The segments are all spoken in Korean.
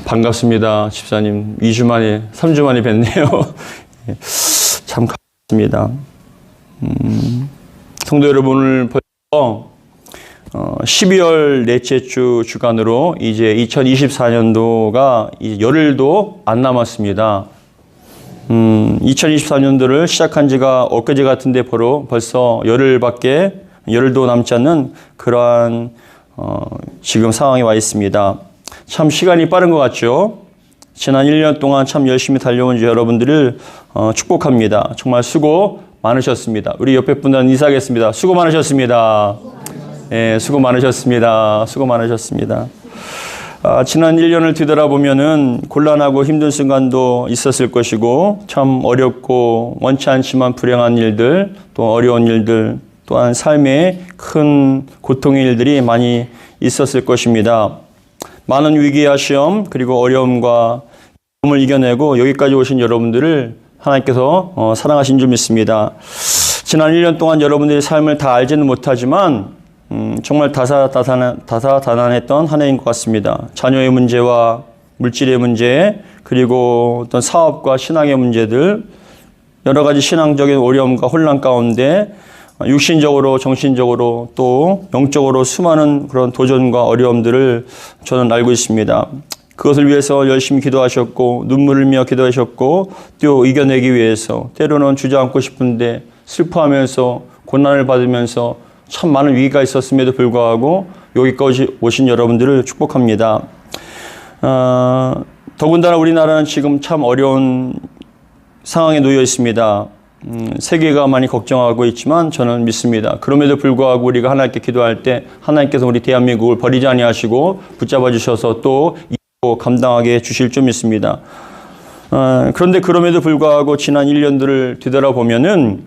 반갑습니다. 집사님 2주 만에 3주 만에 뵙네요. 참 반갑습니다. 성도 여러분을 벌써 12월 넷째 주 주간으로 이제 2024년도가 이제 열흘도 안 남았습니다. 2024년도를 시작한 지가 엊그제 같은데 벌써 열흘도 남지 않는 그러한 지금 상황에 와 있습니다. 참 시간이 빠른 것 같죠? 지난 1년 동안 참 열심히 달려온 여러분들을 축복합니다. 정말 수고 많으셨습니다. 우리 옆에 분들은 인사하겠습니다. 수고 많으셨습니다. 예, 수고 많으셨습니다. 수고 많으셨습니다. 지난 1년을 뒤돌아보면은 곤란하고 힘든 순간도 있었을 것이고 참 어렵고 원치 않지만 불행한 일들, 또 어려운 일들, 또한 삶에 큰 고통의 일들이 많이 있었을 것입니다. 많은 위기와 시험 그리고 어려움과 힘을 이겨내고 여기까지 오신 여러분들을 하나님께서 사랑하신 줄 믿습니다. 지난 1년 동안 여러분들의 삶을 다 알지는 못하지만 정말 다사다난했던 한 해인 것 같습니다. 자녀의 문제와 물질의 문제 그리고 어떤 사업과 신앙의 문제들 여러 가지 신앙적인 어려움과 혼란 가운데 육신적으로 정신적으로 또 영적으로 수많은 그런 도전과 어려움들을 저는 알고 있습니다. 그것을 위해서 열심히 기도하셨고 눈물을 흘리며 기도하셨고 또 이겨내기 위해서 때로는 주저앉고 싶은데 슬퍼하면서 고난을 받으면서 참 많은 위기가 있었음에도 불구하고 여기까지 오신 여러분들을 축복합니다. 더군다나 우리나라는 지금 참 어려운 상황에 놓여 있습니다. 세계가 많이 걱정하고 있지만 저는 믿습니다. 그럼에도 불구하고 우리가 하나님께 기도할 때 하나님께서 우리 대한민국을 버리지 아니하시고 붙잡아 주셔서 또 감당하게 주실 줄 믿습니다. 그런데 그럼에도 불구하고 지난 1년들을 뒤돌아보면은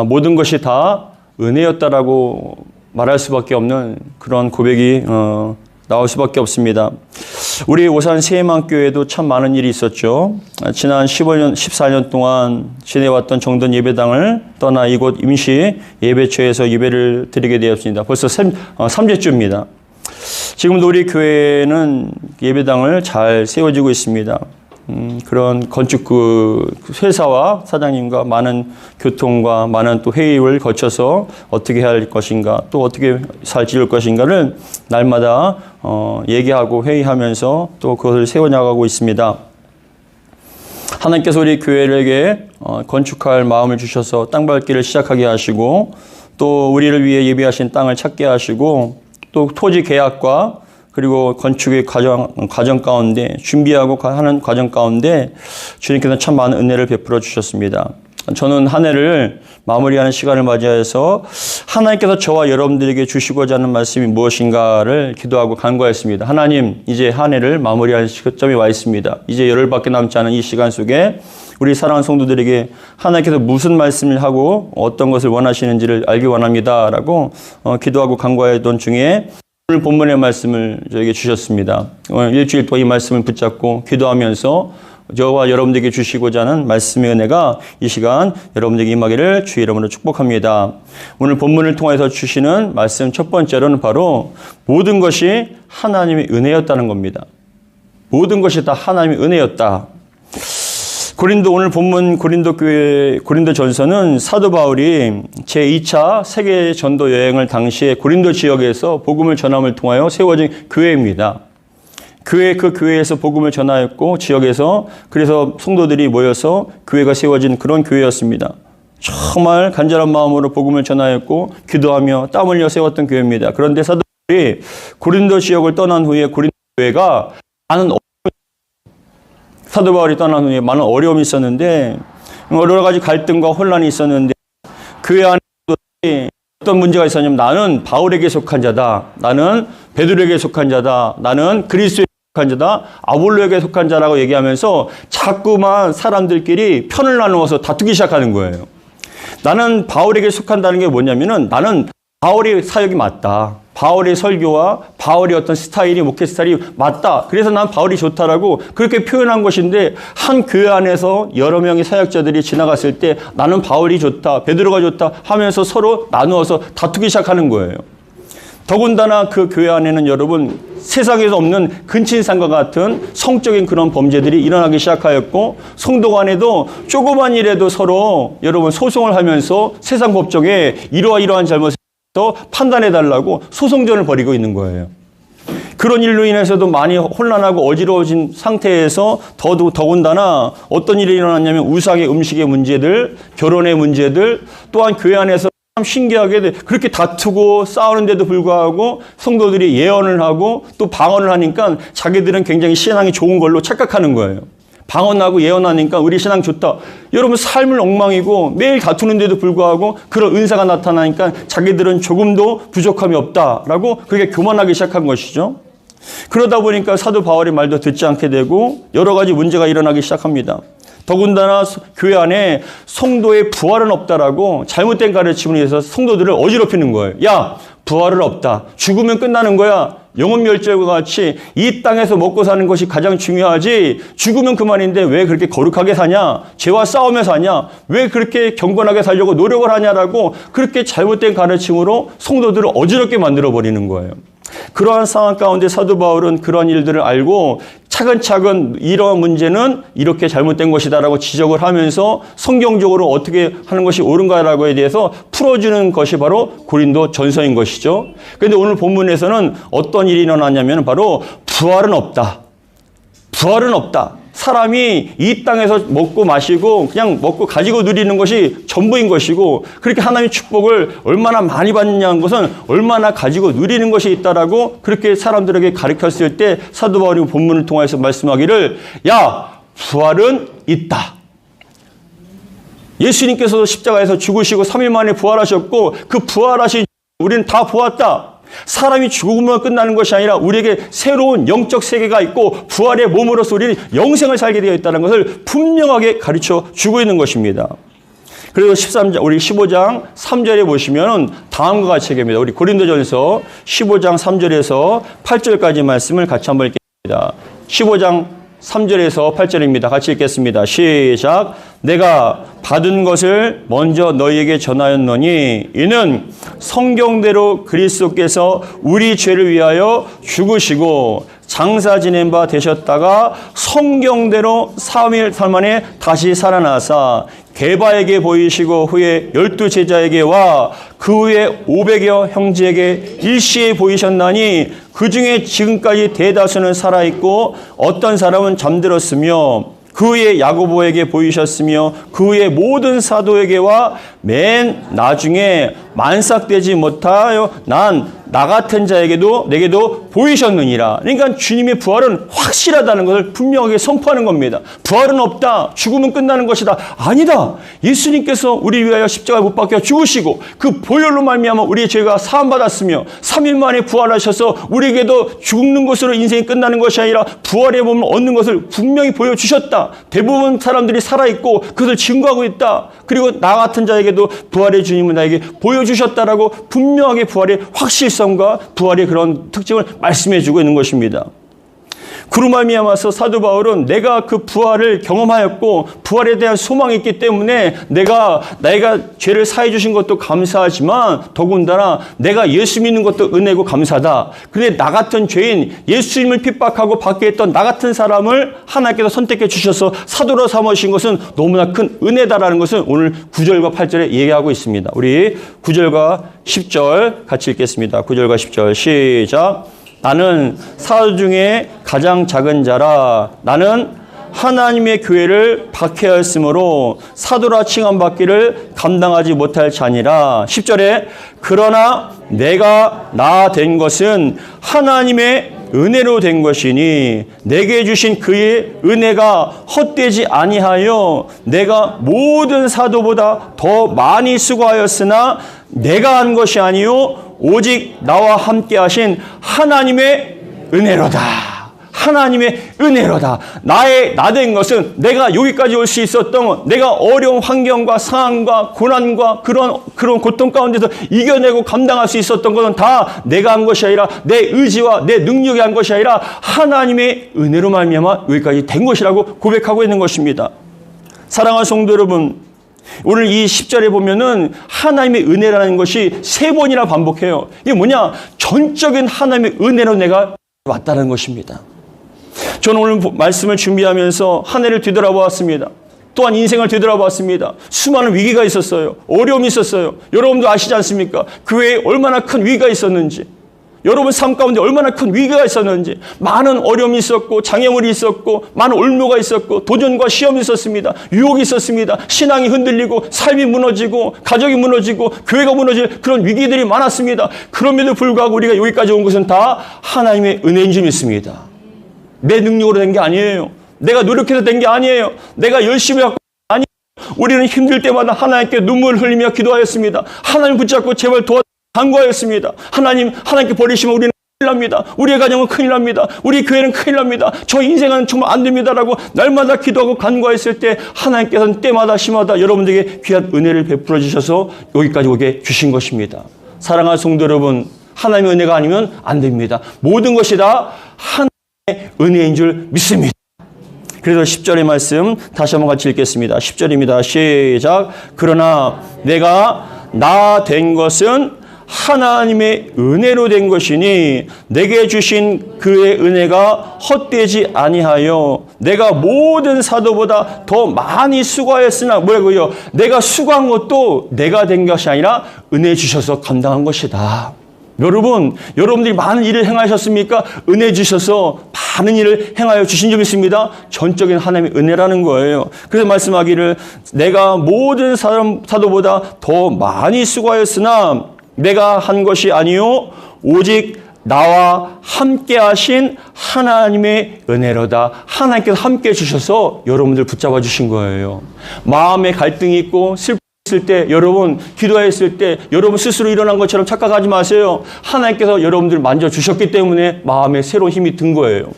모든 것이 다 은혜였다라고 말할 수밖에 없는 그런 고백이 나올 수밖에 없습니다. 우리 오산 세희망교회도 참 많은 일이 있었죠. 지난 14년 동안 지내왔던 정돈 예배당을 떠나 이곳 임시 예배처에서 예배를 드리게 되었습니다. 벌써 3제째입니다. 지금도 우리 교회는 예배당을 잘 세워지고 있습니다. 그런 건축 회사와 사장님과 많은 교통과 많은 또 회의를 거쳐서 어떻게 해야 할 것인가 또 어떻게 잘 지을 것인가를 날마다 얘기하고 회의하면서 또 그것을 세워나가고 있습니다. 하나님께서 우리 교회에게 건축할 마음을 주셔서 땅 밟기를 시작하게 하시고 또 우리를 위해 예비하신 땅을 찾게 하시고 또 토지 계약과 그리고 건축의 과정 가운데 준비하고 하는 과정 가운데 주님께서 참 많은 은혜를 베풀어 주셨습니다. 저는 한 해를 마무리하는 시간을 맞이해서 하나님께서 저와 여러분들에게 주시고자 하는 말씀이 무엇인가를 기도하고 간구했습니다. 하나님, 이제 한 해를 마무리하는 시점이 와 있습니다. 이제 열흘밖에 남지 않은 이 시간 속에 우리 사랑하는 성도들에게 하나님께서 무슨 말씀을 하고 어떤 것을 원하시는지를 알기 원합니다라고 기도하고 간구하던 중에 오늘 본문의 말씀을 저에게 주셨습니다. 오늘 일주일 동안 이 말씀을 붙잡고 기도하면서 저와 여러분들에게 주시고자 하는 말씀의 은혜가 이 시간 여러분들에게 임하기를 주의 이름으로 축복합니다. 오늘 본문을 통해서 주시는 말씀 첫 번째로는 바로 모든 것이 하나님의 은혜였다는 겁니다. 모든 것이 다 하나님의 은혜였다. 오늘 본문 고린도 전서는 사도 바울이 제2차 세계 전도 여행을 당시에 고린도 지역에서 복음을 전함을 통하여 세워진 교회입니다. 그 교회에서 복음을 전하였고 지역에서 그래서 성도들이 모여서 교회가 세워진 그런 교회였습니다. 정말 간절한 마음으로 복음을 전하였고 기도하며 땀 흘려 세웠던 교회입니다. 그런데 사도 바울이 고린도 지역을 떠난 후에 고린도 교회가 사도 바울이 떠난 후에 많은 어려움이 있었는데 여러 가지 갈등과 혼란이 있었는데 교회 안에 어떤 문제가 있었냐면 나는 바울에게 속한 자다. 나는 베드로에게 속한 자다. 나는 그리스도에게 속한 자다. 아볼로에게 속한 자라고 얘기하면서 자꾸만 사람들끼리 편을 나누어서 다투기 시작하는 거예요. 나는 바울에게 속한다는 게 뭐냐면은 나는 바울의 사역이 맞다. 바울의 설교와 바울의 어떤 스타일이 목회 스타일이 맞다. 그래서 난 바울이 좋다라고 그렇게 표현한 것인데 한 교회 안에서 여러 명의 사역자들이 지나갔을 때 나는 바울이 좋다. 베드로가 좋다 하면서 서로 나누어서 다투기 시작하는 거예요. 더군다나 그 교회 안에는 여러분 세상에서 없는 근친상과 같은 성적인 그런 범죄들이 일어나기 시작하였고, 성도 간에도 조그만 일에도 서로 여러분 소송을 하면서 세상 법정에 이러한 잘못을 판단해달라고 소송전을 벌이고 있는 거예요. 그런 일로 인해서도 많이 혼란하고 어지러워진 상태에서 더군다나 어떤 일이 일어났냐면 우상의 음식의 문제들, 결혼의 문제들, 또한 교회 안에서 참 신기하게 그렇게 다투고 싸우는데도 불구하고 성도들이 예언을 하고 또 방언을 하니까 자기들은 굉장히 신앙이 좋은 걸로 착각하는 거예요. 방언하고 예언하니까 우리 신앙 좋다. 여러분 삶은 엉망이고 매일 다투는데도 불구하고 그런 은사가 나타나니까 자기들은 조금도 부족함이 없다라고 그렇게 교만하기 시작한 것이죠. 그러다 보니까 사도 바울의 말도 듣지 않게 되고 여러 가지 문제가 일어나기 시작합니다. 더군다나 교회 안에 성도의 부활은 없다라고 잘못된 가르침을 위해서 성도들을 어지럽히는 거예요. 야, 부활은 없다. 죽으면 끝나는 거야. 영혼 멸절과 같이 이 땅에서 먹고 사는 것이 가장 중요하지, 죽으면 그만인데 왜 그렇게 거룩하게 사냐? 죄와 싸우며 사냐? 왜 그렇게 경건하게 살려고 노력을 하냐라고 그렇게 잘못된 가르침으로 성도들을 어지럽게 만들어버리는 거예요. 그러한 상황 가운데 사도 바울은 그러한 일들을 알고 차근차근 이러한 문제는 이렇게 잘못된 것이다라고 지적을 하면서 성경적으로 어떻게 하는 것이 옳은가라고에 대해서 풀어주는 것이 바로 고린도 전서인 것이죠. 그런데 오늘 본문에서는 어떤 일이 일어났냐면 바로 부활은 없다. 부활은 없다. 사람이 이 땅에서 먹고 마시고 그냥 먹고 가지고 누리는 것이 전부인 것이고, 그렇게 하나님의 축복을 얼마나 많이 받느냐는 것은 얼마나 가지고 누리는 것이 있다라고 그렇게 사람들에게 가르쳤을 때 사도 바울이 본문을 통해서 말씀하기를, 야, 부활은 있다. 예수님께서도 십자가에서 죽으시고 3일 만에 부활하셨고 그 부활하신 우리는 다 보았다. 사람이 죽으면 끝나는 것이 아니라 우리에게 새로운 영적 세계가 있고 부활의 몸으로서 우리는 영생을 살게 되어 있다는 것을 분명하게 가르쳐 주고 있는 것입니다. 그리고 15장 3절에 보시면 다음과 같이 얘기합니다. 우리 고린도전서 15장 3절에서 8절까지 말씀을 같이 한번 읽겠습니다. 15장 3절에서 8절입니다. 같이 읽겠습니다. 시작. 내가 받은 것을 먼저 너희에게 전하였노니 이는 성경대로 그리스도께서 우리 죄를 위하여 죽으시고 장사 지낸 바 되셨다가 성경대로 3일 만에 다시 살아나사 게바에게 보이시고 후에 12제자에게와 그 후에 500여 형제에게 일시에 보이셨나니 그 중에 지금까지 대다수는 살아있고 어떤 사람은 잠들었으며 그 후에 야고보에게 보이셨으며 그 후에 모든 사도에게와 맨 나중에 만삭되지 못하여 나 같은 자에게도 내게도 보이셨느니라. 그러니까 주님의 부활은 확실하다는 것을 분명하게 선포하는 겁니다. 부활은 없다. 죽으면 끝나는 것이다. 아니다. 예수님께서 우리 위하여 십자가에 못 박혀 죽으시고 그 보혈로 말미암아 우리의 죄가 사함받았으며 3일 만에 부활하셔서 우리에게도 죽는 것으로 인생이 끝나는 것이 아니라 부활의 몸을 얻는 것을 분명히 보여주셨다. 대부분 사람들이 살아있고 그것을 증거하고 있다. 그리고 나 같은 자에게도 부활의 주님은 나에게 보여주셨다라고 분명하게 부활의 확실성과 부활의 그런 특징을 말씀해주고 있는 것입니다. 그로 말미암아서 사도 바울은 내가 그 부활을 경험하였고 부활에 대한 소망이 있기 때문에 내가 죄를 사해 주신 것도 감사하지만 더군다나 내가 예수 믿는 것도 은혜고 감사하다. 그런데 나 같은 죄인, 예수님을 핍박하고 받게 했던 나 같은 사람을 하나님께서 선택해 주셔서 사도로 삼으신 것은 너무나 큰 은혜다라는 것을 오늘 9절과 8절에 얘기하고 있습니다. 우리 9절과 10절 같이 읽겠습니다. 9절과 10절 시작. 나는 사도 중에 가장 작은 자라. 나는 하나님의 교회를 박해하였으므로 사도라 칭함받기를 감당하지 못할 자니라. 10절에 그러나 내가 나 된 것은 하나님의 은혜로 된 것이니 내게 주신 그의 은혜가 헛되지 아니하여 내가 모든 사도보다 더 많이 수고하였으나 내가 한 것이 아니요 오직 나와 함께 하신 하나님의 은혜로다. 하나님의 은혜로다. 나 된 것은 내가 여기까지 올 수 있었던 내가 어려운 환경과 상황과 고난과 그런 고통 가운데서 이겨내고 감당할 수 있었던 것은 다 내가 한 것이 아니라 내 의지와 내 능력이 한 것이 아니라 하나님의 은혜로 말미암아 여기까지 된 것이라고 고백하고 있는 것입니다. 사랑하는 성도 여러분, 오늘 이 10절에 보면은 하나님의 은혜라는 것이 3번이나 반복해요. 이게 뭐냐? 전적인 하나님의 은혜로 내가 왔다는 것입니다. 저는 오늘 말씀을 준비하면서 한 해를 뒤돌아보았습니다. 또한 인생을 뒤돌아봤습니다. 수많은 위기가 있었어요. 어려움이 있었어요. 여러분도 아시지 않습니까? 그 외에 얼마나 큰 위기가 있었는지, 여러분 삶 가운데 얼마나 큰 위기가 있었는지, 많은 어려움이 있었고 장애물이 있었고 많은 올무가 있었고 도전과 시험이 있었습니다. 유혹이 있었습니다. 신앙이 흔들리고 삶이 무너지고 가족이 무너지고 교회가 무너질 그런 위기들이 많았습니다. 그럼에도 불구하고 우리가 여기까지 온 것은 다 하나님의 은혜인 줄 믿습니다. 내 능력으로 된 게 아니에요. 내가 노력해서 된 게 아니에요. 내가 열심히 하고 아니에요. 우리는 힘들 때마다 하나님께 눈물을 흘리며 기도하였습니다. 하나님 붙잡고 제발 간구하였습니다. 하나님께 버리시면 우리는 큰일 납니다. 우리의 가정은 큰일 납니다. 우리 교회는 큰일 납니다. 저 인생은 정말 안 됩니다라고 날마다 기도하고 간구했을 때 하나님께서는 때마다 시마다 여러분들에게 귀한 은혜를 베풀어 주셔서 여기까지 오게 주신 것입니다. 사랑하는 성도 여러분, 하나님의 은혜가 아니면 안 됩니다. 모든 것이 다 하나님의 은혜인 줄 믿습니다. 그래서 10절의 말씀 다시 한번 같이 읽겠습니다. 10절입니다. 시작. 그러나 내가 나 된 것은 하나님의 은혜로 된 것이니 내게 주신 그의 은혜가 헛되지 아니하여 내가 모든 사도보다 더 많이 수고하였으나 뭐라고요? 내가 수고한 것도 내가 된 것이 아니라 은혜 주셔서 감당한 것이다. 여러분들이 많은 일을 행하셨습니까? 은혜 주셔서 많은 일을 행하여 주신 줄 믿습니다. 전적인 하나님의 은혜라는 거예요. 그래서 말씀하기를 내가 모든 사도보다 더 많이 수고하였으나 내가 한 것이 아니요 오직 나와 함께 하신 하나님의 은혜로다. 하나님께서 함께 해주셔서 여러분들 붙잡아 주신 거예요. 마음에 갈등이 있고 슬플 때, 여러분 기도했을 때 여러분 스스로 일어난 것처럼 착각하지 마세요. 하나님께서 여러분들 만져주셨기 때문에 마음에 새로운 힘이 든 거예요.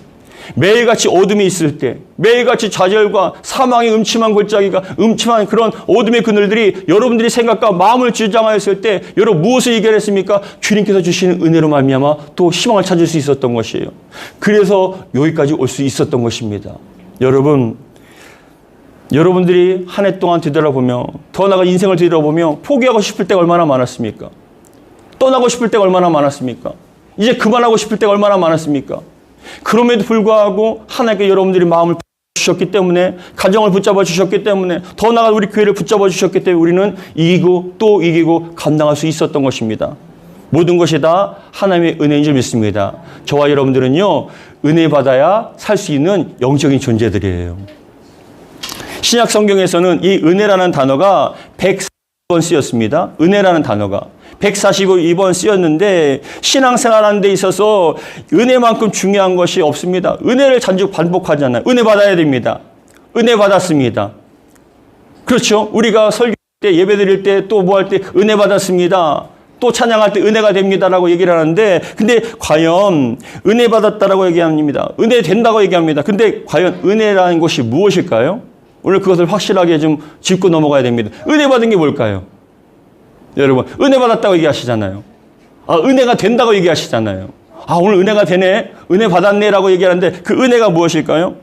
매일같이 어둠이 있을 때, 매일같이 좌절과 사망의 음침한 골짜기가, 음침한 그런 어둠의 그늘들이 여러분들이 생각과 마음을 주장하였을 때 여러분 무엇을 이겨냈습니까? 주님께서 주시는 은혜로 말미암아 또 희망을 찾을 수 있었던 것이에요. 그래서 여기까지 올 수 있었던 것입니다. 여러분들이 한 해 동안 뒤돌아보며, 더 나아가 인생을 뒤돌아보며 포기하고 싶을 때가 얼마나 많았습니까? 떠나고 싶을 때가 얼마나 많았습니까? 이제 그만하고 싶을 때가 얼마나 많았습니까? 그럼에도 불구하고 하나님께 여러분들이 마음을 주셨기 때문에, 가정을 붙잡아 주셨기 때문에, 더 나아가 우리 교회를 붙잡아 주셨기 때문에 우리는 이기고 또 이기고 감당할 수 있었던 것입니다. 모든 것이 다 하나님의 은혜인 줄 믿습니다. 저와 여러분들은요, 은혜 받아야 살 수 있는 영적인 존재들이에요. 신약 성경에서는 이 은혜라는 단어가 142번 쓰였습니다. 은혜라는 단어가 142번 쓰였는데 신앙생활하는 데 있어서 은혜만큼 중요한 것이 없습니다. 은혜를 자주 반복하잖아요. 은혜 받아야 됩니다. 은혜 받았습니다. 그렇죠? 우리가 설교할 때, 예배 드릴 때, 또 뭐 할 때 은혜 받았습니다. 또 찬양할 때 은혜가 됩니다라고 얘기를 하는데, 근데 과연 은혜 받았다라고 얘기합니다. 은혜 된다고 얘기합니다. 근데 과연 은혜라는 것이 무엇일까요? 오늘 그것을 확실하게 좀 짚고 넘어가야 됩니다. 은혜 받은 게 뭘까요? 여러분, 은혜 받았다고 얘기하시잖아요. 은혜가 된다고 얘기하시잖아요. 오늘 은혜가 되네, 은혜 받았네라고 얘기하는데 그 은혜가 무엇일까요?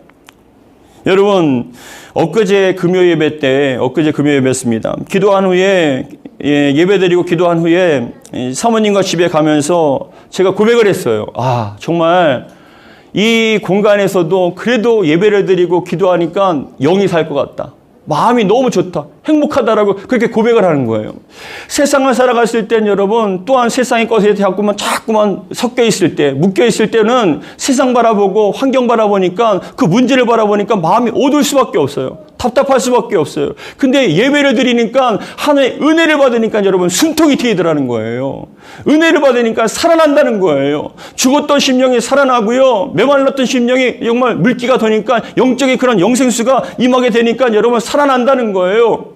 여러분, 엊그제 금요 예배였습니다. 기도한 후에, 예배 드리고 기도한 후에 사모님과 집에 가면서 제가 고백을 했어요. 정말 이 공간에서도 그래도 예배를 드리고 기도하니까 영이 살 것 같다. 마음이 너무 좋다. 행복하다라고 그렇게 고백을 하는 거예요. 세상을 살아갔을 땐 여러분, 또한 세상의 것에 자꾸만 섞여 있을 때, 묶여 있을 때는 세상 바라보고 환경 바라보니까, 그 문제를 바라보니까 마음이 어두울 수밖에 없어요. 답답할 수밖에 없어요. 근데 예배를 드리니까, 하나의 은혜를 받으니까 여러분 숨통이 트이더라는 거예요. 은혜를 받으니까 살아난다는 거예요. 죽었던 심령이 살아나고요, 메말랐던 심령이 정말 물기가 도니까 영적인 그런 영생수가 임하게 되니까 여러분 살아난다는 거예요.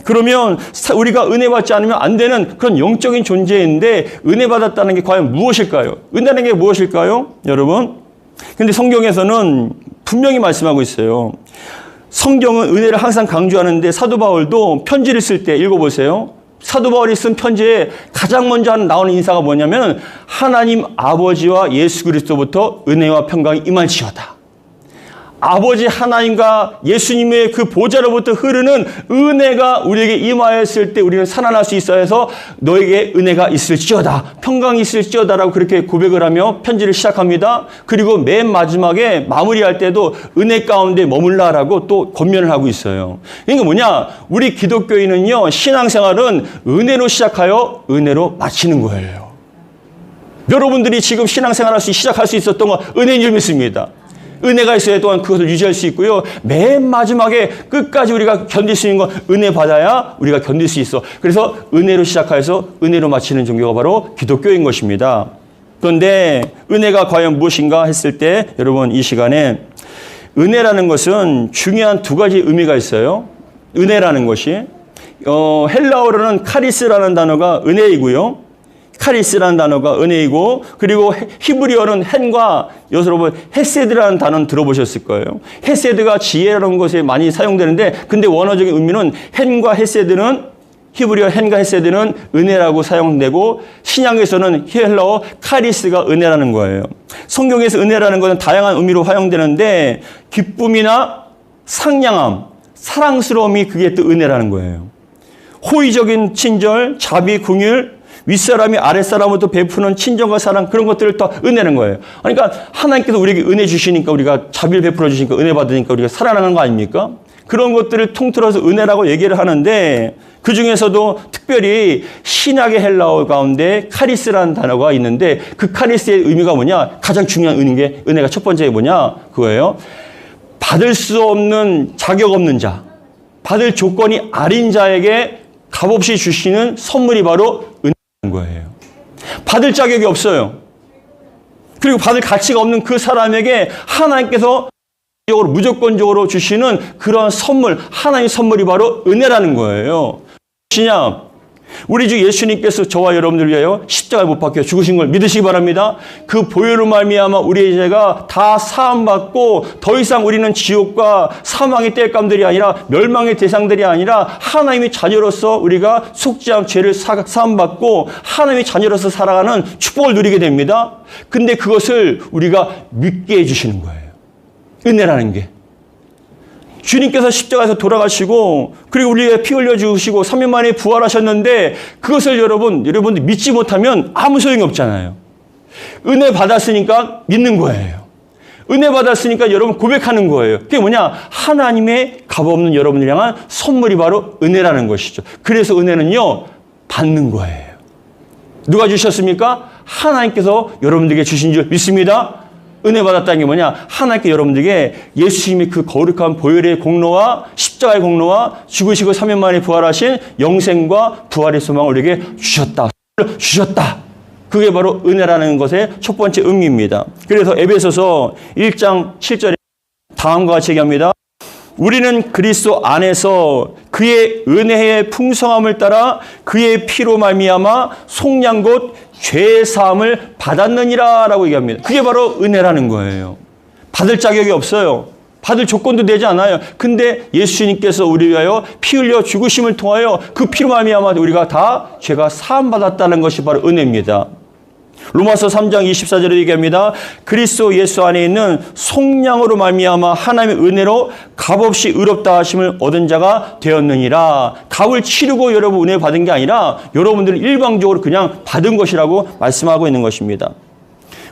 그러면 우리가 은혜 받지 않으면 안 되는 그런 영적인 존재인데, 은혜 받았다는 게 과연 무엇일까요? 은혜라는 게 무엇일까요? 여러분, 근데 성경에서는 분명히 말씀하고 있어요. 성경은 은혜를 항상 강조하는데, 사도 바울도 편지를 쓸 때 읽어보세요. 사도 바울이 쓴 편지에 가장 먼저 나오는 인사가 뭐냐면, 하나님 아버지와 예수 그리스도부터 은혜와 평강이 임할지어다. 아버지 하나님과 예수님의 그 보좌로부터 흐르는 은혜가 우리에게 임하였을 때 우리는 살아날 수 있어 해서 너에게 은혜가 있을지어다, 평강이 있을지어다라고 그렇게 고백을 하며 편지를 시작합니다. 그리고 맨 마지막에 마무리할 때도 은혜 가운데 머물라라고 또 권면을 하고 있어요. 그러니까 뭐냐? 우리 기독교인은요, 신앙생활은 은혜로 시작하여 은혜로 마치는 거예요. 여러분들이 지금 신앙생활 시작할 수 있었던 건 은혜인 줄 믿습니다. 은혜가 있어야 또한 그것을 유지할 수 있고요. 맨 마지막에 끝까지 우리가 견딜 수 있는 건 은혜 받아야 우리가 견딜 수 있어. 그래서 은혜로 시작해서 은혜로 마치는 종교가 바로 기독교인 것입니다. 그런데 은혜가 과연 무엇인가 했을 때 여러분 이 시간에 은혜라는 것은 중요한 두 가지 의미가 있어요. 은혜라는 것이 헬라어로는 카리스라는 단어가 은혜이고요. 카리스라는 단어가 은혜이고, 그리고 히브리어는 헨과 여러분 헤세드라는 단어는 들어보셨을 거예요. 헤세드가 지혜라는 것에 많이 사용되는데, 근데 원어적인 의미는 헨과 헤세드는, 히브리어 헨과 헤세드는 은혜라고 사용되고, 신약에서는 헬라어 카리스가 은혜라는 거예요. 성경에서 은혜라는 것은 다양한 의미로 활용되는데, 기쁨이나 상냥함, 사랑스러움이 그게 또 은혜라는 거예요. 호의적인 친절, 자비, 긍휼, 윗사람이 아랫사람으로부터 베푸는 친정과 사랑, 그런 것들을 다 은혜는 거예요. 그러니까 하나님께서 우리에게 은혜 주시니까 우리가 자비를 베풀어 주시니까 은혜 받으니까 우리가 살아나는 거 아닙니까? 그런 것들을 통틀어서 은혜라고 얘기를 하는데, 그 중에서도 특별히 신약의 헬라어 가운데 카리스라는 단어가 있는데, 그 카리스의 의미가 뭐냐? 가장 중요한 의미인 은혜가 첫 번째 뭐냐? 그거예요. 받을 수 없는 자격 없는 자, 받을 조건이 아닌 자에게 값없이 주시는 선물이 바로 은혜라는 거예요. 받을 자격이 없어요. 그리고 받을 가치가 없는 그 사람에게 하나님께서 무조건적으로 주시는 그러한 선물, 하나님의 선물이 바로 은혜라는 거예요. 무엇이냐? 우리 주 예수님께서 저와 여러분들 위하여 십자가에 못 박혀 죽으신 걸 믿으시기 바랍니다. 그 보혈로 말미암아 우리의 죄가 다 사함받고 더 이상 우리는 지옥과 사망의 땔감들이 아니라 멸망의 대상들이 아니라 하나님의 자녀로서 우리가 속지 않은 죄를 사함받고 하나님의 자녀로서 살아가는 축복을 누리게 됩니다. 근데 그것을 우리가 믿게 해주시는 거예요. 은혜라는 게. 주님께서 십자가에서 돌아가시고, 그리고 우리에게 피 흘려 주시고 3일 만에 부활하셨는데, 그것을 여러분들 믿지 못하면 아무 소용이 없잖아요. 은혜 받았으니까 믿는 거예요. 은혜 받았으니까 여러분 고백하는 거예요. 그게 뭐냐? 하나님의 값없는 여러분을 향한 선물이 바로 은혜라는 것이죠. 그래서 은혜는요, 받는 거예요. 누가 주셨습니까? 하나님께서 여러분들에게 주신 줄 믿습니다. 은혜 받았다는 게 뭐냐? 하나님께 여러분들에게 예수님의 그 거룩한 보혈의 공로와 십자가의 공로와 죽으시고 3일 만에 부활하신 영생과 부활의 소망을 우리에게 주셨다. 그게 바로 은혜라는 것의 첫 번째 의미입니다. 그래서 에베소서 1장 7절에 다음과 같이 얘기합니다. 우리는 그리스도 안에서 그의 은혜의 풍성함을 따라 그의 피로 말미암아 속량 곧 죄의 사함을 받았느니라 라고 얘기합니다. 그게 바로 은혜라는 거예요. 받을 자격이 없어요. 받을 조건도 되지 않아요. 근데 예수님께서 우리 위하여 피 흘려 죽으심을 통하여 그 피로 말미암아 우리가 다 죄가 사함 받았다는 것이 바로 은혜입니다. 로마서 3장 24절에 얘기합니다. 그리스도 예수 안에 있는 속량으로 말미암아 하나님의 은혜로 값없이 의롭다 하심을 얻은 자가 되었느니라. 값을 치르고 여러분 은혜 받은 게 아니라 여러분들은 일방적으로 그냥 받은 것이라고 말씀하고 있는 것입니다.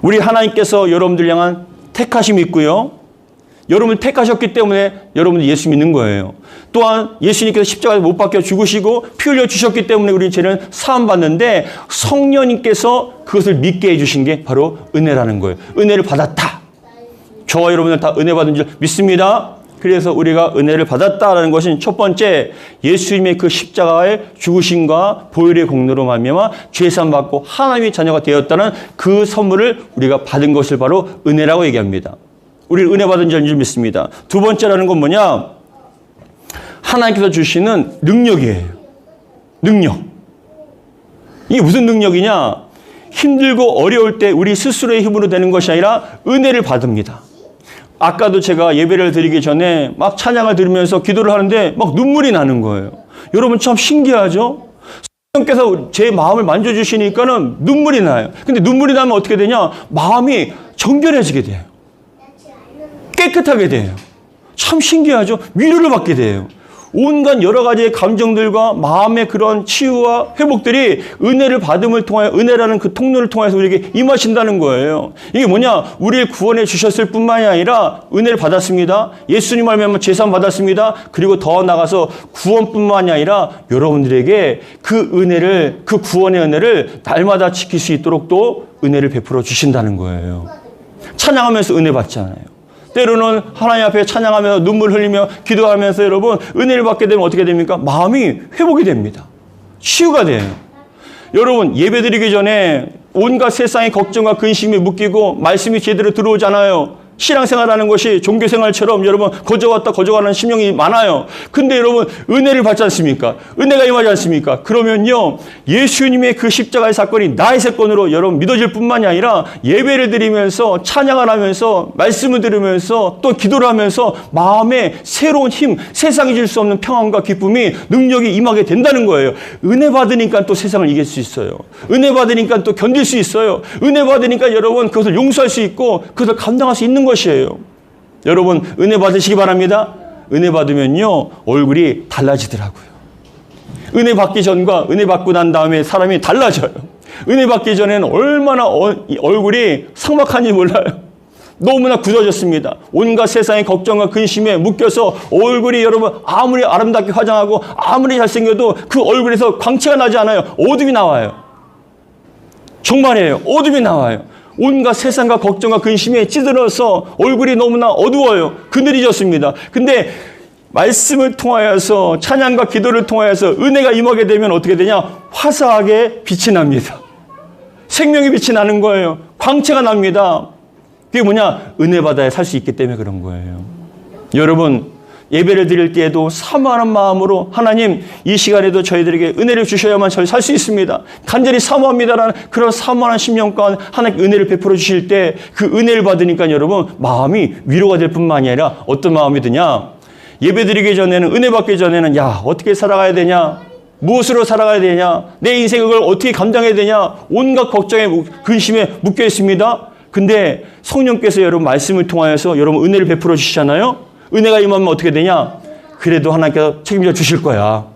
우리 하나님께서 여러분들 향한 택하심이 있고요. 여러분을 택하셨기 때문에 여러분들 예수 믿는 거예요. 또한 예수님께서 십자가에 못 박혀 죽으시고 피 흘려 주셨기 때문에 우리 죄는 사함 받는데, 성령님께서 그것을 믿게 해주신 게 바로 은혜라는 거예요. 은혜를 받았다. 저와 여러분들 다 은혜 받은 줄 믿습니다. 그래서 우리가 은혜를 받았다라는 것은 첫 번째, 예수님의 그 십자가의 죽으심과 보혈의 공로로 말미암아 죄사함 받고 하나님의 자녀가 되었다는 그 선물을 우리가 받은 것을 바로 은혜라고 얘기합니다. 우리는 은혜 받은 자인 줄 믿습니다. 두 번째라는 건 뭐냐? 하나님께서 주시는 능력이에요. 능력. 이게 무슨 능력이냐? 힘들고 어려울 때 우리 스스로의 힘으로 되는 것이 아니라 은혜를 받습니다. 아까도 제가 예배를 드리기 전에 막 찬양을 들으면서 기도를 하는데 막 눈물이 나는 거예요. 여러분 참 신기하죠? 성령께서 제 마음을 만져주시니까는 눈물이 나요. 근데 눈물이 나면 어떻게 되냐? 마음이 정결해지게 돼요. 깨끗하게 돼요. 참 신기하죠? 위로를 받게 돼요. 온갖 여러 가지의 감정들과 마음의 그런 치유와 회복들이 은혜를 받음을 통하여, 은혜라는 그 통로를 통해서 우리에게 임하신다는 거예요. 이게 뭐냐? 우리를 구원해 주셨을 뿐만이 아니라 은혜를 받았습니다. 예수님 말미암아 제산 받았습니다. 그리고 더 나가서 구원뿐만이 아니라 여러분들에게 그 은혜를, 그 구원의 은혜를 날마다 지킬 수 있도록 또 은혜를 베풀어 주신다는 거예요. 찬양하면서 은혜 받잖아요. 때로는 하나님 앞에 찬양하며 눈물 흘리며 기도하면서 여러분 은혜를 받게 되면 어떻게 됩니까? 마음이 회복이 됩니다. 치유가 돼요. 여러분 예배드리기 전에 온갖 세상의 걱정과 근심이 묶이고 말씀이 제대로 들어오잖아요. 신앙생활하는 것이 종교생활처럼 여러분 거저왔다 거저가는 심령이 많아요. 근데 여러분 은혜를 받지 않습니까? 은혜가 임하지 않습니까? 그러면요 예수님의 그 십자가의 사건이 나의 사건으로 여러분 믿어질 뿐만이 아니라 예배를 드리면서 찬양을 하면서 말씀을 들으면서 또 기도를 하면서 마음에 새로운 힘, 세상이 줄 수 없는 평안과 기쁨이 능력이 임하게 된다는 거예요. 은혜 받으니까 또 세상을 이길 수 있어요. 은혜 받으니까 또 견딜 수 있어요. 은혜 받으니까 여러분 그것을 용서할 수 있고 그것을 감당할 수 있는 것이에요. 여러분 은혜 받으시기 바랍니다. 은혜 받으면요 얼굴이 달라지더라고요. 은혜 받기 전과 은혜 받고 난 다음에 사람이 달라져요. 은혜 받기 전에는 얼마나 얼굴이 삭막한지 몰라요. 너무나 굳어졌습니다. 온갖 세상의 걱정과 근심에 묶여서 얼굴이 여러분 아무리 아름답게 화장하고 아무리 잘생겨도 그 얼굴에서 광채가 나지 않아요. 어둠이 나와요. 정말이에요. 어둠이 나와요. 온갖 세상과 걱정과 근심에 찌들어서 얼굴이 너무나 어두워요. 그늘이졌습니다. 근데 말씀을 통하여서 찬양과 기도를 통하여서 은혜가 임하게 되면 어떻게 되냐? 화사하게 빛이 납니다. 생명의 빛이 나는 거예요. 광채가 납니다. 그게 뭐냐? 은혜 받아야 살 수 있기 때문에 그런 거예요. 여러분 예배를 드릴 때에도 사모하는 마음으로 하나님 이 시간에도 저희들에게 은혜를 주셔야만 저희 살 수 있습니다. 간절히 사모합니다라는 그런 사모하는 심령 가운데 하나님께 은혜를 베풀어 주실 때 그 은혜를 받으니까 여러분 마음이 위로가 될 뿐만이 아니라 어떤 마음이 드냐? 예배 드리기 전에는 은혜 받기 전에는 야 어떻게 살아가야 되냐? 무엇으로 살아가야 되냐? 내 인생 그걸 어떻게 감당해야 되냐? 온갖 걱정에 근심에 묶여 있습니다. 근데 성령께서 여러분 말씀을 통하여서 여러분 은혜를 베풀어 주시잖아요. 은혜가 임하면 어떻게 되냐? 그래도 하나님께서 책임져 주실 거야.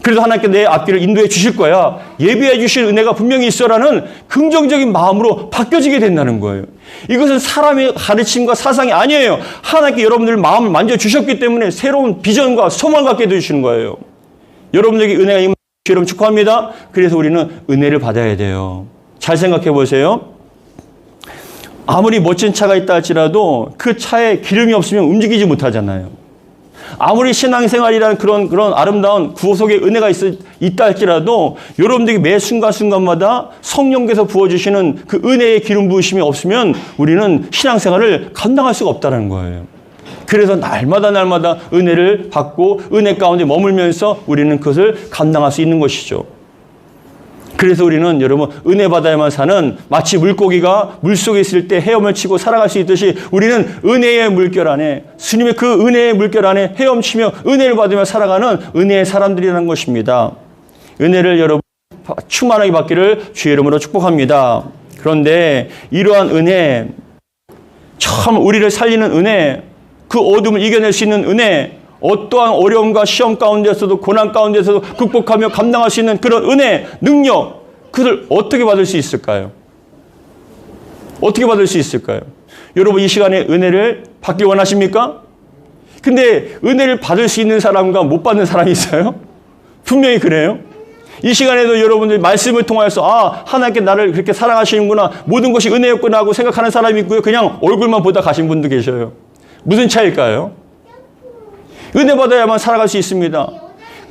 그래도 하나님께 내 앞길을 인도해 주실 거야. 예비해 주실 은혜가 분명히 있어라는 긍정적인 마음으로 바뀌어지게 된다는 거예요. 이것은 사람의 가르침과 사상이 아니에요. 하나님께 여러분들 마음을 만져주셨기 때문에 새로운 비전과 소망을 갖게 해주시는 거예요. 여러분들에게 은혜가 임하는 여러분 축하합니다. 그래서 우리는 은혜를 받아야 돼요. 잘 생각해 보세요. 아무리 멋진 차가 있다 할지라도 그 차에 기름이 없으면 움직이지 못하잖아요. 아무리 신앙생활이라는 그런 아름다운 구속의 은혜가 있다 할지라도 여러분들에게 매 순간순간마다 성령께서 부어주시는 그 은혜의 기름 부으심이 없으면 우리는 신앙생활을 감당할 수가 없다는 거예요. 그래서 날마다 은혜를 받고 은혜 가운데 머물면서 우리는 그것을 감당할 수 있는 것이죠. 그래서 우리는 여러분 은혜 받아야만 사는 마치 물고기가 물속에 있을 때 헤엄을 치고 살아갈 수 있듯이 우리는 은혜의 물결 안에 주님의 그 은혜의 물결 안에 헤엄치며 은혜를 받으며 살아가는 은혜의 사람들이라는 것입니다. 은혜를 여러분 충만하게 받기를 주의 이름으로 축복합니다. 그런데 이러한 은혜 참 우리를 살리는 은혜 그 어둠을 이겨낼 수 있는 은혜 어떠한 어려움과 시험 가운데서도 고난 가운데서도 극복하며 감당할 수 있는 그런 은혜, 능력 그들 어떻게 받을 수 있을까요? 어떻게 받을 수 있을까요? 여러분 이 시간에 은혜를 받기 원하십니까? 근데 은혜를 받을 수 있는 사람과 못 받는 사람이 있어요? 분명히 그래요. 이 시간에도 여러분들 말씀을 통하여서 하나님께 나를 그렇게 사랑하시는구나 모든 것이 은혜였구나 하고 생각하는 사람이 있고요. 그냥 얼굴만 보다 가신 분도 계셔요. 무슨 차이일까요? 은혜 받아야만 살아갈 수 있습니다.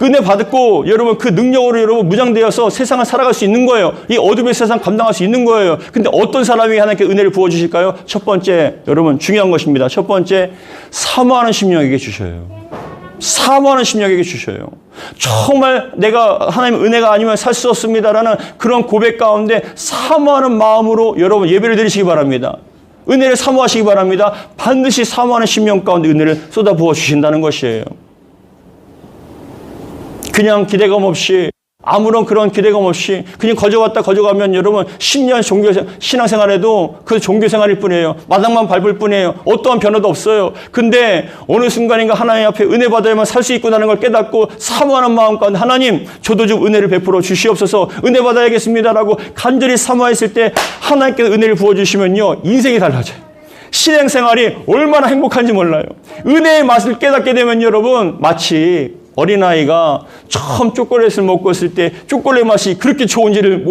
은혜 받고 여러분 그 능력으로 여러분 무장되어서 세상을 살아갈 수 있는 거예요. 이 어둠의 세상 감당할 수 있는 거예요. 근데 어떤 사람이 하나님께 은혜를 부어주실까요? 첫 번째 여러분 중요한 것입니다. 첫 번째 사모하는 심령에게 주셔요. 사모하는 심령에게 주셔요. 정말 내가 하나님 은혜가 아니면 살 수 없습니다라는 그런 고백 가운데 사모하는 마음으로 여러분 예배를 드리시기 바랍니다. 은혜를 사모하시기 바랍니다. 반드시 사모하는 심령 가운데 은혜를 쏟아 부어 주신다는 것이에요. 그냥 기대감 없이 아무런 그런 기대감 없이 그냥 거저갔다 거저가면 여러분 10년 신앙생활에도 그 종교생활일 뿐이에요. 마당만 밟을 뿐이에요. 어떠한 변화도 없어요. 근데 어느 순간인가 하나님 앞에 은혜 받아야만 살 수 있구나는 걸 깨닫고 사모하는 마음 가운데 하나님 저도 좀 은혜를 베풀어 주시옵소서, 은혜 받아야겠습니다라고 간절히 사모했을 때 하나님께서 은혜를 부어주시면요 인생이 달라져요. 신앙생활이 얼마나 행복한지 몰라요. 은혜의 맛을 깨닫게 되면 여러분 마치 어린아이가 처음 초콜릿을 먹고 있을 때 초콜릿 맛이 그렇게 좋은지를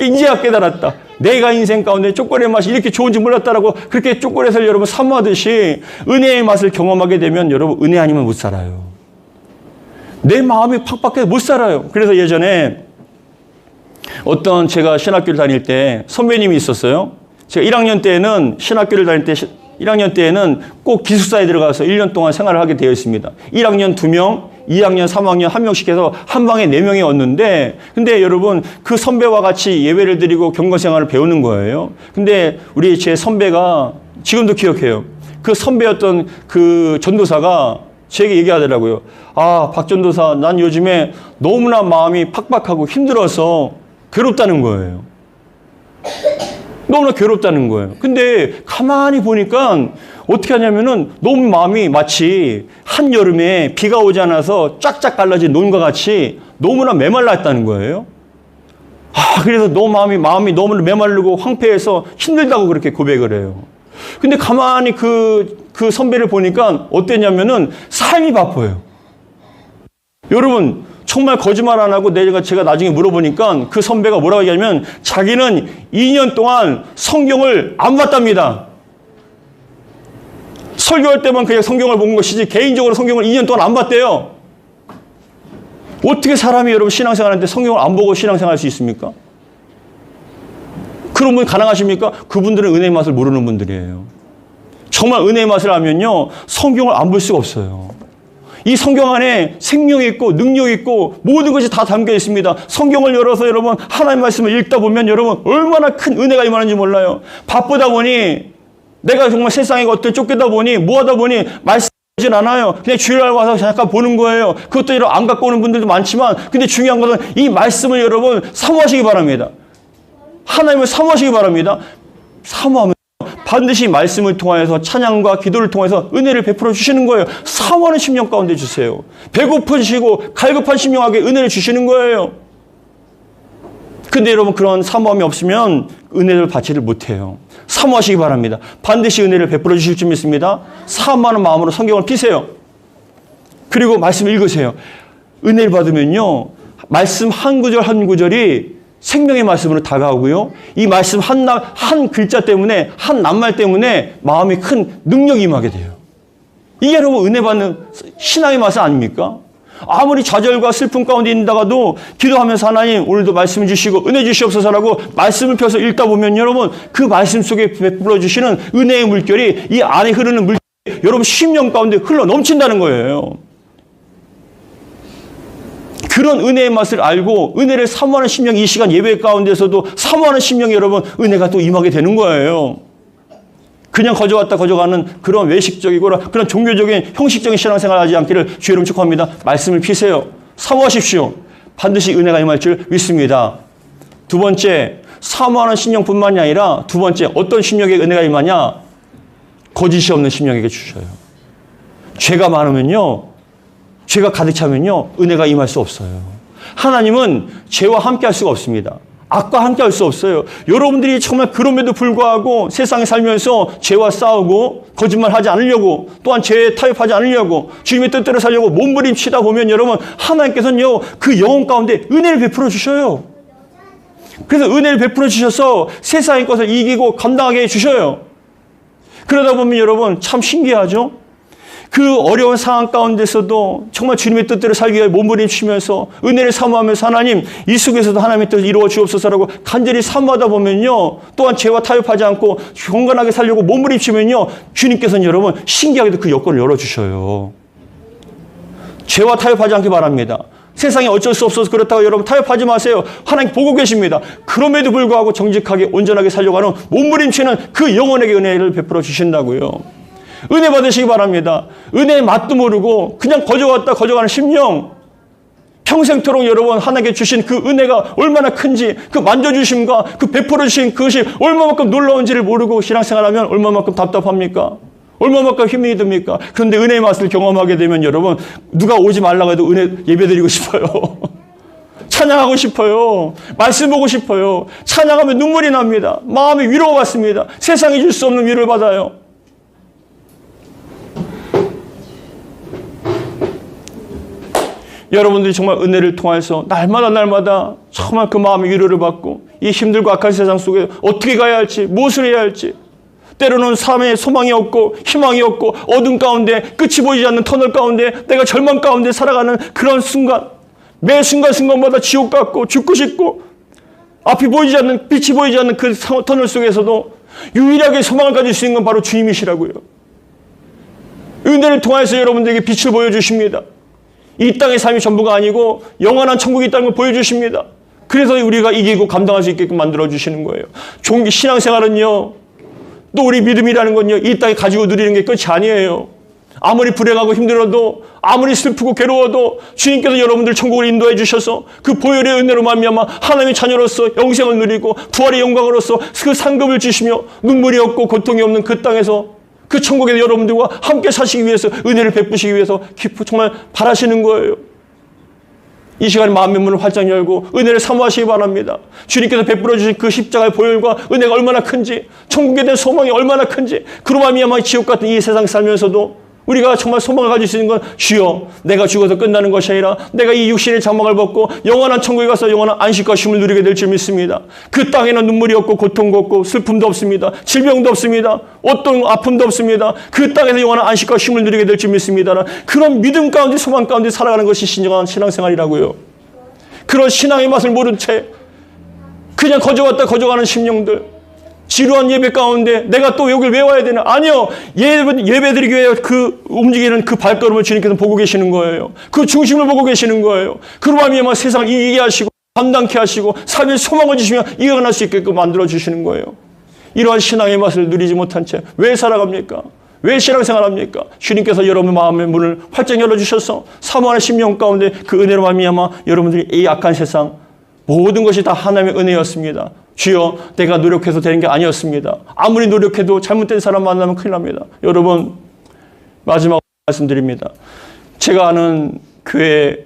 이제야 깨달았다. 내가 인생 가운데 초콜릿 맛이 이렇게 좋은지 몰랐다라고 그렇게 초콜릿을 여러분 사모하듯이 은혜의 맛을 경험하게 되면 여러분 은혜 아니면 못 살아요. 내 마음이 팍팍해서 못 살아요. 그래서 예전에 어떤 제가 신학교를 다닐 때 선배님이 있었어요. 제가 1학년 때에는 신학교를 다닐 때 1학년 때에는 꼭 기숙사에 들어가서 1년 동안 생활을 하게 되어 있습니다. 1학년 2명, 2학년, 3학년 1명씩 해서 한 방에 4명이 왔는데 근데 여러분 그 선배와 같이 예배를 드리고 경건생활을 배우는 거예요. 근데 우리 제 선배가 지금도 기억해요. 그 선배였던 그 전도사가 제게 얘기하더라고요. 아, 박 전도사, 난 요즘에 너무나 마음이 팍팍하고 힘들어서 괴롭다는 거예요. 너무나 괴롭다는 거예요. 근데 가만히 보니까 어떻게 하냐면은 너무 마음이 마치 한여름에 비가 오지 않아서 쫙쫙 갈라진 논과 같이 너무나 메말랐다는 거예요. 아, 그래서 너무 마음이 너무 메마르고 황폐해서 힘들다고 그렇게 고백을 해요. 근데 가만히 그 선배를 보니까 어땠냐면은 삶이 바빠요. 여러분, 정말 거짓말 안 하고 제가 나중에 물어보니까 그 선배가 뭐라고 얘기하냐면 자기는 2년 동안 성경을 안 봤답니다. 설교할 때만 그냥 성경을 본 것이지 개인적으로 성경을 2년 동안 안 봤대요. 어떻게 사람이 여러분 신앙생활하는데 성경을 안 보고 신앙생활할 수 있습니까? 그런 분 가능하십니까? 그분들은 은혜의 맛을 모르는 분들이에요. 정말 은혜의 맛을 알면요 성경을 안 볼 수가 없어요. 이 성경 안에 생명이 있고 능력이 있고 모든 것이 다 담겨 있습니다. 성경을 열어서 여러분 하나님의 말씀을 읽다 보면 여러분 얼마나 큰 은혜가 임하는지 몰라요. 바쁘다 보니 내가 정말 세상에 어떻게 쫓기다 보니 뭐하다 보니 말씀하진 않아요. 그냥 주일날 와서 잠깐 보는 거예요. 그것도 여러분 안 갖고 오는 분들도 많지만 근데 중요한 것은 이 말씀을 여러분 사모하시기 바랍니다. 하나님을 사모하시기 바랍니다. 사모하면 반드시 말씀을 통하여서 찬양과 기도를 통해서 은혜를 베풀어 주시는 거예요. 사모하는 심령 가운데 주세요. 배고프시고 갈급한 심령에게 은혜를 주시는 거예요. 근데 여러분 그런 사모함이 없으면 은혜를 받지를 못해요. 사모하시기 바랍니다. 반드시 은혜를 베풀어 주실 줄 믿습니다. 사모하는 마음으로 성경을 피세요. 그리고 말씀을 읽으세요. 은혜를 받으면요 말씀 한 구절 한 구절이 생명의 말씀으로 다가오고요. 이 말씀 한 글자 때문에, 한 낱말 때문에 마음이 큰 능력이 임하게 돼요. 이게 여러분 은혜 받는 신앙의 맛은 아닙니까? 아무리 좌절과 슬픔 가운데 있다가도 기도하면서 하나님 오늘도 말씀 주시고 은혜 주시옵소서라고 말씀을 펴서 읽다 보면 여러분 그 말씀 속에 베풀어 주시는 은혜의 물결이 이 안에 흐르는 물결이 여러분 심령 가운데 흘러 넘친다는 거예요. 그런 은혜의 맛을 알고 은혜를 사모하는 심령이 이 시간 예배 가운데서도 사모하는 심령이 여러분 은혜가 또 임하게 되는 거예요. 그냥 거저갔다 거저가는 그런 외식적이고 그런 종교적인 형식적인 신앙생활 하지 않기를 주의 이름 축복합니다. 말씀을 피세요. 사모하십시오. 반드시 은혜가 임할 줄 믿습니다. 두 번째, 사모하는 심령뿐만이 아니라 두 번째, 어떤 심령에게 은혜가 임하냐? 거짓이 없는 심령에게 주셔요. 죄가 많으면요, 죄가 가득 차면요, 은혜가 임할 수 없어요. 하나님은 죄와 함께 할 수가 없습니다. 악과 함께 할 수 없어요. 여러분들이 정말 그럼에도 불구하고 세상에 살면서 죄와 싸우고 거짓말하지 않으려고 또한 죄에 타협하지 않으려고 주님의 뜻대로 살려고 몸부림치다 보면 여러분 하나님께서는요 그 영혼 가운데 은혜를 베풀어 주셔요. 그래서 은혜를 베풀어 주셔서 세상의 것을 이기고 감당하게 해주셔요. 그러다 보면 여러분 참 신기하죠? 그 어려운 상황 가운데서도 정말 주님의 뜻대로 살기 위해 몸부림치면서 은혜를 사모하면서 하나님 이 속에서도 하나님의 뜻을 이루어 주옵소서라고 간절히 사모하다 보면요 또한 죄와 타협하지 않고 건강하게 살려고 몸부림치면요 주님께서는 여러분 신기하게도 그 여건을 열어주셔요. 죄와 타협하지 않기 바랍니다. 세상에 어쩔 수 없어서 그렇다고 여러분 타협하지 마세요. 하나님 보고 계십니다. 그럼에도 불구하고 정직하게 온전하게 살려고 하는 몸부림치는 그 영혼에게 은혜를 베풀어 주신다고요. 은혜 받으시기 바랍니다. 은혜의 맛도 모르고 그냥 거저갔다 거저가는 심령, 평생토록 여러분 하나님께 주신 그 은혜가 얼마나 큰지, 그 만져주심과 그 베풀어 주신 그것이 얼마만큼 놀라운지를 모르고 신앙생활하면 얼마만큼 답답합니까? 얼마만큼 힘이 듭니까? 그런데 은혜의 맛을 경험하게 되면 여러분, 누가 오지 말라고 해도 은혜 예배드리고 싶어요. 찬양하고 싶어요. 말씀 보고 싶어요. 찬양하면 눈물이 납니다. 마음이 위로가 받습니다. 세상이 줄 수 없는 위로를 받아요. 여러분들이 정말 은혜를 통해서 날마다 정말 그 마음의 위로를 받고 이 힘들고 악한 세상 속에 어떻게 가야 할지, 무엇을 해야 할지, 때로는 삶에 소망이 없고 희망이 없고 어둠 가운데 끝이 보이지 않는 터널 가운데 내가 절망 가운데 살아가는 그런 순간, 매 순간순간마다 지옥 같고 죽고 싶고 앞이 보이지 않는, 빛이 보이지 않는 그 터널 속에서도 유일하게 소망을 가질 수 있는 건 바로 주님이시라고요. 은혜를 통해서 여러분들에게 빛을 보여주십니다. 이 땅의 삶이 전부가 아니고 영원한 천국이 있다는 걸 보여주십니다. 그래서 우리가 이기고 감당할 수 있게끔 만들어주시는 거예요. 신앙생활은요, 또 우리 믿음이라는 건요, 이 땅에 가지고 누리는 게 끝이 아니에요. 아무리 불행하고 힘들어도, 아무리 슬프고 괴로워도 주님께서 여러분들 천국을 인도해 주셔서 그 보혈의 은혜로 말미암아 하나님의 자녀로서 영생을 누리고 부활의 영광으로서 그 상급을 주시며 눈물이 없고 고통이 없는 그 땅에서 그 천국에 여러분들과 함께 사시기 위해서, 은혜를 베푸시기 위해서 정말 바라시는 거예요. 이 시간에 마음의 문을 활짝 열고 은혜를 사모하시기 바랍니다. 주님께서 베풀어 주신 그 십자가의 보혈과 은혜가 얼마나 큰지, 천국에 대한 소망이 얼마나 큰지, 그로 말미암아 지옥 같은 이 세상 살면서도 우리가 정말 소망을 가질 수 있는 건, 주여, 내가 죽어서 끝나는 것이 아니라 내가 이 육신의 장막을 벗고 영원한 천국에 가서 영원한 안식과 쉼을 누리게 될 줄 믿습니다. 그 땅에는 눈물이 없고 고통도 없고 슬픔도 없습니다. 질병도 없습니다. 어떤 아픔도 없습니다. 그 땅에서 영원한 안식과 쉼을 누리게 될 줄 믿습니다. 그런 믿음 가운데, 소망 가운데 살아가는 것이 진정한 신앙생활이라고요. 그런 신앙의 맛을 모른 채 그냥 거저갔다 거저가는 심령들, 지루한 예배 가운데 내가 또 여기를 왜 와야 되나? 아니요. 예배드리기 위해 그 움직이는 그 발걸음을 주님께서 보고 계시는 거예요. 그 중심을 보고 계시는 거예요. 그로 말미암아 세상을 이기게 하시고 감당케 하시고 삶의 소망을 주시며 이어갈 수 있게끔 만들어 주시는 거예요. 이러한 신앙의 맛을 누리지 못한 채 왜 살아갑니까? 왜 신앙생활합니까? 주님께서 여러분 마음의 문을 활짝 열어주셔서 사모하는 심령 가운데 그 은혜로 말미암아 여러분들이 이 악한 세상 모든 것이 다 하나님의 은혜였습니다. 주여, 내가 노력해서 되는 게 아니었습니다. 아무리 노력해도 잘못된 사람 만나면 큰일 납니다. 여러분, 마지막으로 말씀드립니다. 제가 아는 교회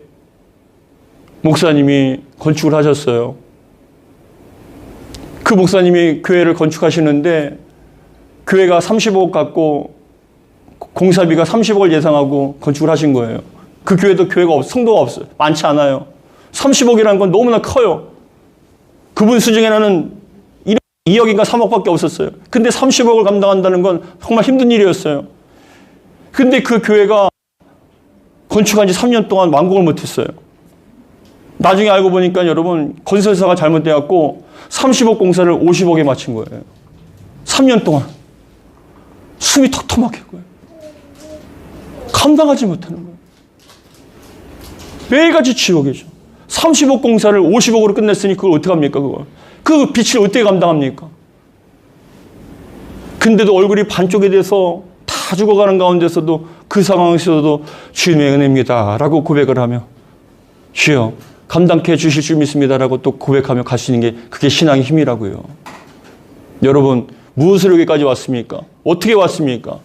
목사님이 건축을 하셨어요. 그 목사님이 교회를 건축하시는데 교회가 30억 갖고 공사비가 30억을 예상하고 건축을 하신 거예요. 그 교회도 성도가 없어요. 많지 않아요. 30억이라는 건 너무나 커요. 그분 수중에는 2억인가 3억밖에 없었어요. 근데 30억을 감당한다는 건 정말 힘든 일이었어요. 근데 그 교회가 건축한 지 3년 동안 완공을 못했어요. 나중에 알고 보니까 여러분, 건설사가 잘못돼갖고 30억 공사를 50억에 마친 거예요. 3년 동안. 숨이 턱턱 막혔고요. 감당하지 못하는 거예요. 매일같이 지옥이죠. 30억 공사를 50억으로 끝냈으니 그걸 어떡합니까, 그걸? 그 빛을 어떻게 감당합니까? 근데도 얼굴이 반쪽이 돼서 다 죽어가는 가운데서도 그 상황에서도 주님의 은혜입니다 라고 고백을 하며, 주여, 감당케 해주실 줄 믿습니다라고 또 고백하며 갈 수 있는 게 그게 신앙의 힘이라고요. 여러분, 무엇으로 여기까지 왔습니까? 어떻게 왔습니까?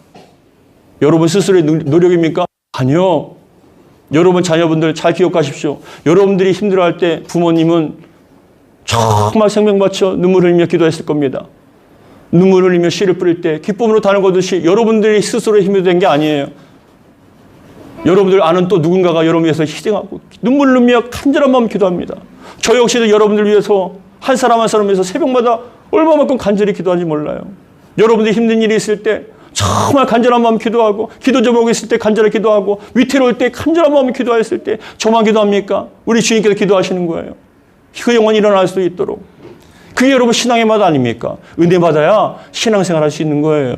여러분 스스로의 노력입니까? 아니요. 여러분 자녀분들 잘 기억하십시오. 여러분들이 힘들어할 때 부모님은 정말 생명 바쳐 눈물 흘리며 기도했을 겁니다. 눈물 흘리며 씨를 뿌릴 때 기쁨으로 다는 거듯이 여러분들이 스스로 힘이 된 게 아니에요. 여러분들 아는 또 누군가가 여러분 위해서 희생하고 눈물 흘리며 간절한 마음 기도합니다. 저 역시도 여러분들 위해서 한 사람 한 사람 위해서 새벽마다 얼마만큼 간절히 기도하는지 몰라요. 여러분들이 힘든 일이 있을 때 정말 간절한 마음 기도하고, 기도 제목이 있을 때 간절히 기도하고, 위태로울 때 간절한 마음 기도했을 때 저만 기도합니까? 우리 주님께서 기도하시는 거예요. 그 영혼이 일어날 수 있도록. 그게 여러분 신앙의 맛 아닙니까? 은혜 받아야 신앙생활 할 수 있는 거예요.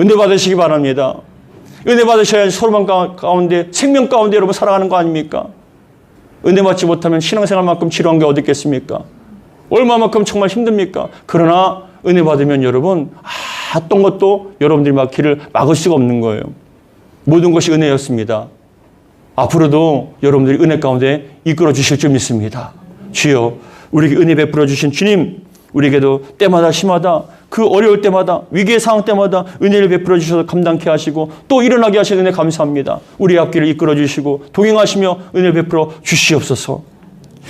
은혜 받으시기 바랍니다. 은혜 받으셔야 소망 가운데, 생명 가운데 여러분 살아가는 거 아닙니까? 은혜 받지 못하면 신앙생활만큼 지루한 게 어디 있겠습니까? 얼마만큼 정말 힘듭니까? 그러나 은혜 받으면 여러분, 어떤 것도 여러분들이 막 길을 막을 수가 없는 거예요. 모든 것이 은혜였습니다. 앞으로도 여러분들이 은혜 가운데 이끌어 주실 줄 믿습니다. 주여, 우리에게 은혜 베풀어 주신 주님, 우리에게도 때마다 심하다, 그 어려울 때마다, 위기의 상황 때마다 은혜를 베풀어 주셔서 감당케 하시고 또 일어나게 하신 은혜 감사합니다. 우리 앞길을 이끌어 주시고 동행하시며 은혜를 베풀어 주시옵소서.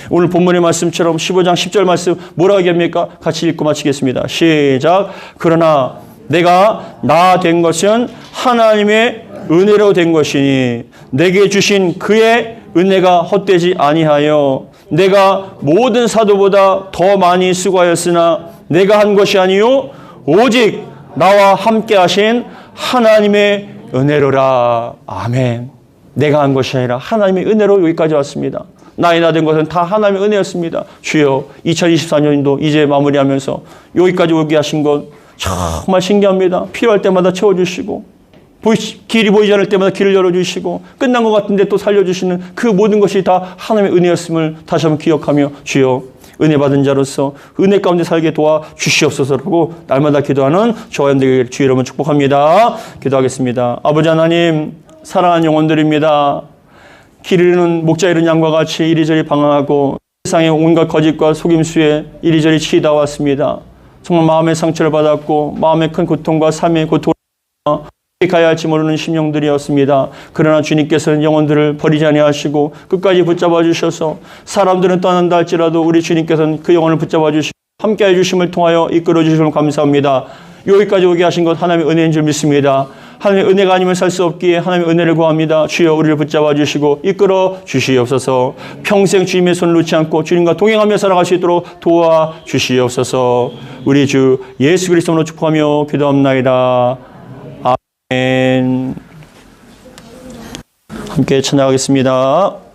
오늘 본문의 말씀처럼 15장 10절 말씀 뭐라고 얘기합니까? 같이 읽고 마치겠습니다. 시작. 그러나 내가 나 된 것은 하나님의 은혜로 된 것이니 내게 주신 그의 은혜가 헛되지 아니하여 내가 모든 사도보다 더 많이 수고하였으나 내가 한 것이 아니요 오직 나와 함께 하신 하나님의 은혜로라. 아멘. 내가 한 것이 아니라 하나님의 은혜로 여기까지 왔습니다. 나의 나 된 것은 다 하나님의 은혜였습니다. 주여, 2024년도 이제 마무리하면서 여기까지 오게 하신 것 정말 신기합니다. 필요할 때마다 채워주시고 길이 보이지 않을 때마다 길을 열어주시고 끝난 것 같은데 또 살려주시는 그 모든 것이 다 하나님의 은혜였음을 다시 한번 기억하며 주여, 은혜 받은 자로서 은혜 가운데 살게 도와 주시옵소서라고 날마다 기도하는 저와 여러분들에게 주의 이름으로 축복합니다. 기도하겠습니다. 아버지 하나님, 사랑하는 영혼들입니다. 길 잃는 목자 잃은 양과 같이 이리저리 방황하고 세상의 온갖 거짓과 속임수에 이리저리 치이다 왔습니다. 정말 마음의 상처를 받았고 마음의 큰 고통과 삶의 고통을 어떻게 가야 할지 모르는 심령들이었습니다. 그러나 주님께서는 영혼들을 버리지 아니하시고 끝까지 붙잡아 주셔서 사람들은 떠난다 할지라도 우리 주님께서는 그 영혼을 붙잡아 주시고 함께해 주심을 통하여 이끌어 주심을 감사합니다. 여기까지 오게 하신 것 하나님의 은혜인 줄 믿습니다. 하나님의 은혜가 아니면 살 수 없기에 하나님의 은혜를 구합니다. 주여, 우리를 붙잡아 주시고 이끌어 주시옵소서. 평생 주님의 손을 놓지 않고 주님과 동행하며 살아갈 수 있도록 도와 주시옵소서. 우리 주 예수 그리스도로 축복하며 기도합나이다. 아멘. 함께 찬양하겠습니다.